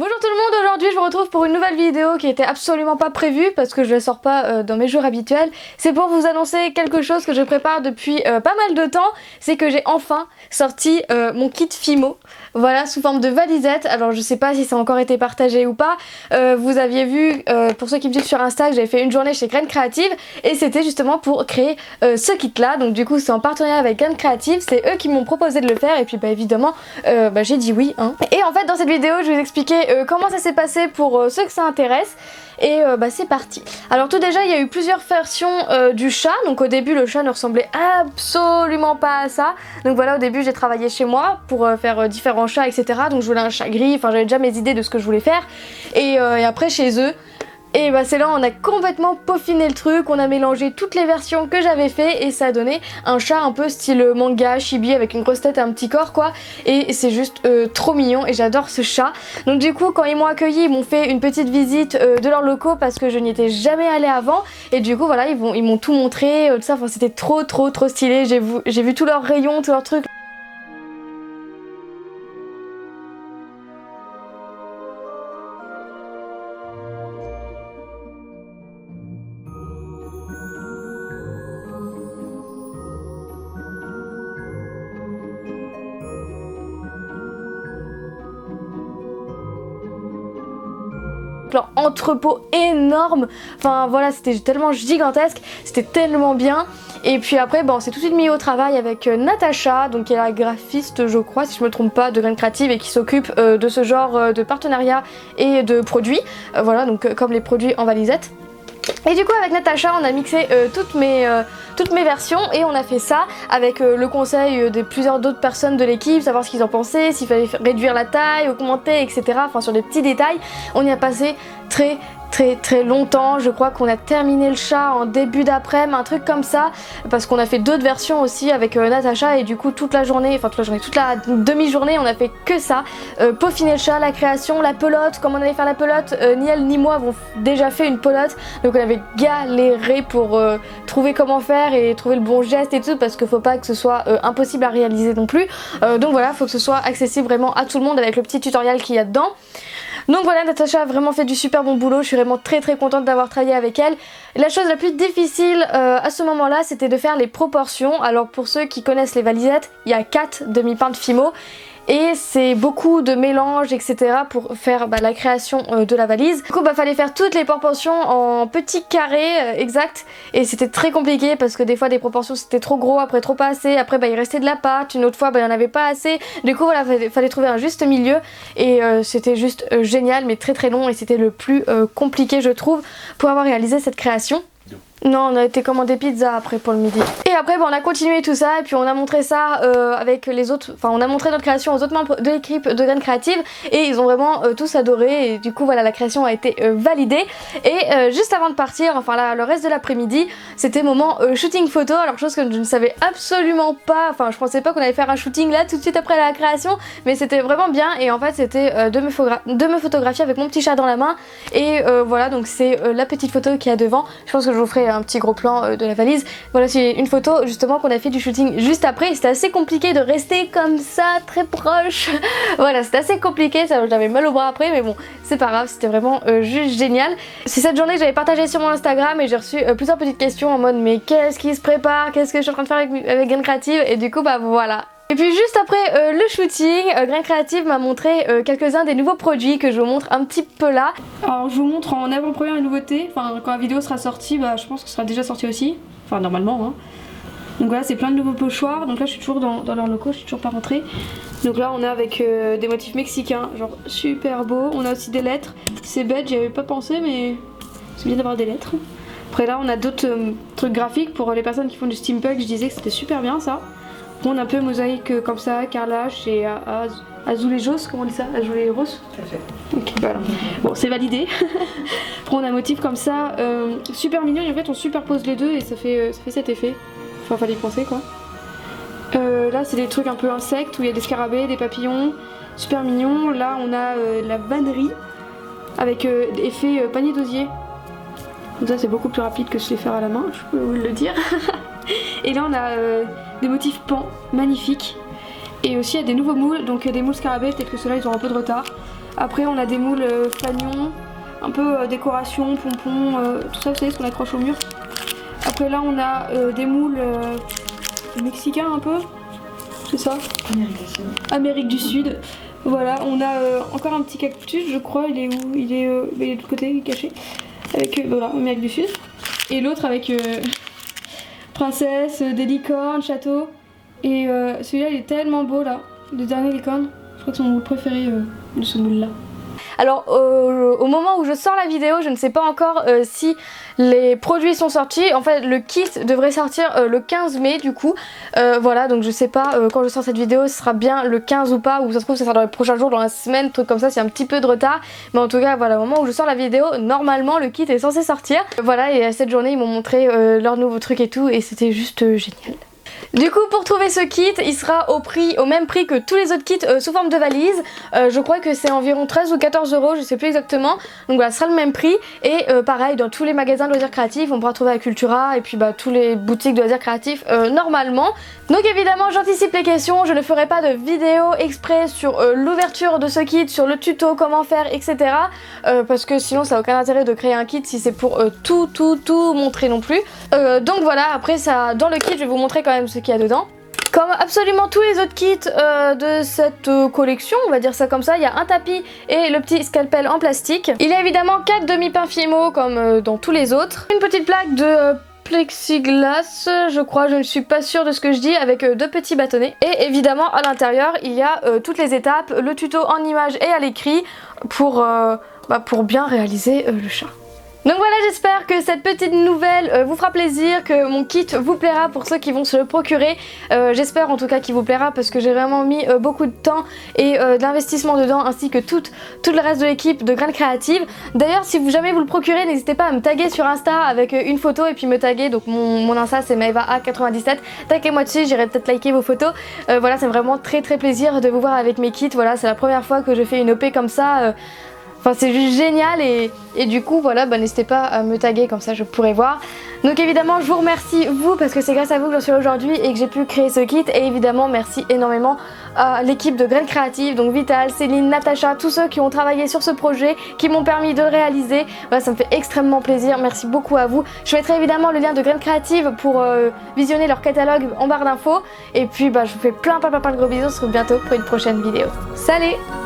Bonjour tout le monde, aujourd'hui je vous retrouve pour une nouvelle vidéo qui était absolument pas prévue parce que je la sors pas dans mes jours habituels. C'est pour vous annoncer quelque chose que je prépare depuis pas mal de temps, c'est que j'ai enfin sorti mon kit Fimo, voilà, sous forme de valisette. Alors je sais pas si ça a encore été partagé ou pas, vous aviez vu, pour ceux qui me suivent sur Insta, que j'avais fait une journée chez Graines Créatives et c'était justement pour créer ce kit là, donc du coup c'est en partenariat avec Graines Créatives, c'est eux qui m'ont proposé de le faire et puis bah évidemment j'ai dit oui hein. Et en fait dans cette vidéo je vais vous expliquer comment ça s'est passé pour ceux que ça intéresse et c'est parti. Alors tout déjà il y a eu plusieurs versions du chat, donc au début le chat ne ressemblait absolument pas à ça, donc voilà, au début j'ai travaillé chez moi pour faire différents chats etc, donc je voulais un chat gris, enfin j'avais déjà mes idées de ce que je voulais faire et après chez eux et c'est là on a complètement peaufiné le truc, on a mélangé toutes les versions que j'avais fait et ça a donné un chat un peu style manga, chibi avec une grosse tête et un petit corps quoi, et c'est juste trop mignon et j'adore ce chat. Donc du coup quand ils m'ont accueilli ils m'ont fait une petite visite de leurs locaux parce que je n'y étais jamais allée avant et du coup voilà ils m'ont tout montré, tout ça, enfin c'était trop stylé, j'ai vu tous leurs rayons, tous leurs trucs. Leur entrepôt énorme, enfin voilà c'était tellement gigantesque, c'était tellement bien. Et puis après on s'est tout de suite mis au travail avec Natacha, donc qui est la graphiste je crois si je me trompe pas de Graines Créatives et qui s'occupe de ce genre de partenariat et de produits, voilà donc comme les produits en valisette. Et du coup avec Natacha on a mixé toutes mes versions et on a fait ça avec le conseil de plusieurs d'autres personnes de l'équipe, savoir ce qu'ils en pensaient, s'il fallait réduire la taille, augmenter etc, enfin sur des petits détails. On y a passé très longtemps, je crois qu'on a terminé le chat en début d'après-midi, un truc comme ça, parce qu'on a fait d'autres versions aussi avec Natacha et du coup toute la demi-journée on a fait que ça, peaufiner le chat, la création, la pelote, comme on allait faire la pelote, ni elle ni moi avons déjà fait une pelote, donc on avait galéré pour trouver comment faire et trouver le bon geste et tout, parce qu'il faut pas que ce soit impossible à réaliser non plus, donc voilà, faut que ce soit accessible vraiment à tout le monde avec le petit tutoriel qu'il y a dedans. Donc voilà, Natacha a vraiment fait du super bon boulot, je suis vraiment très contente d'avoir travaillé avec elle. La chose la plus difficile à ce moment-là, c'était de faire les proportions. Alors pour ceux qui connaissent les valisettes, il y a 4 demi-pains de Fimo. Et c'est beaucoup de mélange etc pour faire la création de la valise. Du coup fallait faire toutes les proportions en petits carrés exacts et c'était très compliqué parce que des fois des proportions c'était trop gros, après trop pas assez, après il restait de la pâte, une autre fois il n'y en avait pas assez. Du coup voilà, fallait trouver un juste milieu et c'était juste génial mais très long et c'était le plus compliqué je trouve pour avoir réalisé cette création. Non, on a été commander pizza après pour le midi. Et après on a continué tout ça et puis on a montré ça avec les autres, enfin on a montré notre création aux autres membres de l'équipe de Graines Créatives et ils ont vraiment tous adoré et du coup voilà la création a été validée. Et juste avant de partir, enfin là le reste de l'après-midi, c'était moment shooting photo, alors chose que je ne savais absolument pas, enfin je pensais pas qu'on allait faire un shooting là tout de suite après la création, mais c'était vraiment bien et en fait c'était de me photographier avec mon petit chat dans la main et voilà donc c'est la petite photo qui est devant, je pense que je vous ferai un petit gros plan de la valise. Voilà, c'est une photo justement qu'on a fait du shooting juste après. C'était assez compliqué de rester comme ça très proche. Voilà, c'était assez compliqué, j'avais mal au bras après mais bon c'est pas grave, c'était vraiment juste génial. C'est cette journée que j'avais partagée sur mon Instagram et j'ai reçu plusieurs petites questions en mode mais qu'est-ce qui se prépare, qu'est-ce que je suis en train de faire avec Graines Créatives et du coup voilà. Et puis juste après le shooting, Graines Créatives m'a montré quelques-uns des nouveaux produits que je vous montre un petit peu là. Alors je vous montre en avant-première une nouveauté, enfin quand la vidéo sera sortie, je pense que ce sera déjà sorti aussi, enfin normalement hein. Donc voilà, c'est plein de nouveaux pochoirs, donc là je suis toujours dans leurs locaux, je suis toujours pas rentrée. Donc là on est avec des motifs mexicains, genre super beau, on a aussi des lettres, c'est bête, j'y avais pas pensé mais c'est bien d'avoir des lettres. Après là on a d'autres trucs graphiques pour les personnes qui font du steampunk, je disais que c'était super bien ça. On a un peu mosaïque comme ça, carrelage et azulejos, comment on dit ça? Azulejos? Tout à fait. Ok, voilà. Bon, c'est validé. Après, on a un motif comme ça, super mignon, et en fait, on superpose les deux et ça fait cet effet. Enfin, fallait y penser quoi. Là, c'est des trucs un peu insectes où il y a des scarabées, des papillons, super mignon. Là, on a la vannerie avec effet panier d'osier. Donc ça, c'est beaucoup plus rapide que se les faire à la main, je peux vous le dire. Et là, on a des motifs pans magnifiques Et aussi il y a des nouveaux moules, donc des moules scarabées, peut-être que ceux-là ils ont un peu de retard. Après on a des moules fanions, un peu décoration, pompons, tout ça, vous savez ce qu'on accroche au mur. Après là on a des moules mexicains un peu, c'est ça? Amérique du Sud. Voilà, on a encore un petit cactus, je crois, il est où? Il est de l'autre côté, il est caché. Avec, voilà, Amérique du Sud. Et l'autre avec princesse, des licornes, château. Et celui-là il est tellement beau là, le dernier licorne. Je crois que c'est mon moule préféré de ce moule là. Alors au moment où je sors la vidéo, je ne sais pas encore si les produits sont sortis. En fait le kit devrait sortir le 15 mai du coup. Voilà, donc je sais pas quand je sors cette vidéo ce sera bien le 15 ou pas, ou ça se trouve ça sera dans les prochains jours, dans la semaine, truc comme ça, c'est un petit peu de retard. Mais en tout cas voilà, au moment où je sors la vidéo, normalement le kit est censé sortir. Voilà, et à cette journée ils m'ont montré leurs nouveaux trucs et tout, et c'était juste génial. Du coup pour trouver ce kit il sera au même prix que tous les autres kits sous forme de valise. Je crois que c'est environ 13 ou 14 euros, je sais plus exactement. Donc voilà, ce sera le même prix. Et pareil dans tous les magasins de loisirs créatifs on pourra trouver à Cultura et puis tous les boutiques de loisirs créatifs normalement. Donc évidemment j'anticipe les questions, je ne ferai pas de vidéo exprès sur l'ouverture de ce kit, sur le tuto, comment faire, etc. Parce que sinon ça n'a aucun intérêt de créer un kit si c'est pour tout montrer non plus. Donc voilà, après ça, dans le kit je vais vous montrer quand même ce qu'il y a dedans. Comme absolument tous les autres kits de cette collection, on va dire ça comme ça, il y a un tapis et le petit scalpel en plastique. Il y a évidemment 4 demi-pains Fimo comme dans tous les autres. Une petite plaque de plexiglas, je crois, je ne suis pas sûre de ce que je dis, avec 2 petits bâtonnets. Et évidemment à l'intérieur il y a toutes les étapes, le tuto en images et à l'écrit pour bien réaliser le chat. Donc voilà, j'espère que cette petite nouvelle vous fera plaisir, que mon kit vous plaira pour ceux qui vont se le procurer. J'espère en tout cas qu'il vous plaira parce que j'ai vraiment mis beaucoup de temps et d'investissement dedans, ainsi que tout le reste de l'équipe de Graines Créatives. D'ailleurs si jamais vous le procurez, n'hésitez pas à me taguer sur Insta avec une photo et puis me taguer. Donc mon Insta c'est maeva.a97, taguez-moi dessus, j'irai peut-être liker vos photos. Voilà, c'est vraiment très plaisir de vous voir avec mes kits. Voilà, c'est la première fois que je fais une OP comme ça. Enfin c'est juste génial et du coup voilà, n'hésitez pas à me taguer, comme ça je pourrai voir. Donc évidemment je vous remercie vous parce que c'est grâce à vous que j'en suis là aujourd'hui et que j'ai pu créer ce kit. Et évidemment merci énormément à l'équipe de Graines Créatives, donc Vital, Céline, Natacha, tous ceux qui ont travaillé sur ce projet, qui m'ont permis de le réaliser. Voilà, ça me fait extrêmement plaisir, merci beaucoup à vous. Je mettrai évidemment le lien de Graines Créatives pour visionner leur catalogue en barre d'infos. Et puis je vous fais plein de gros bisous, on se retrouve bientôt pour une prochaine vidéo. Salut!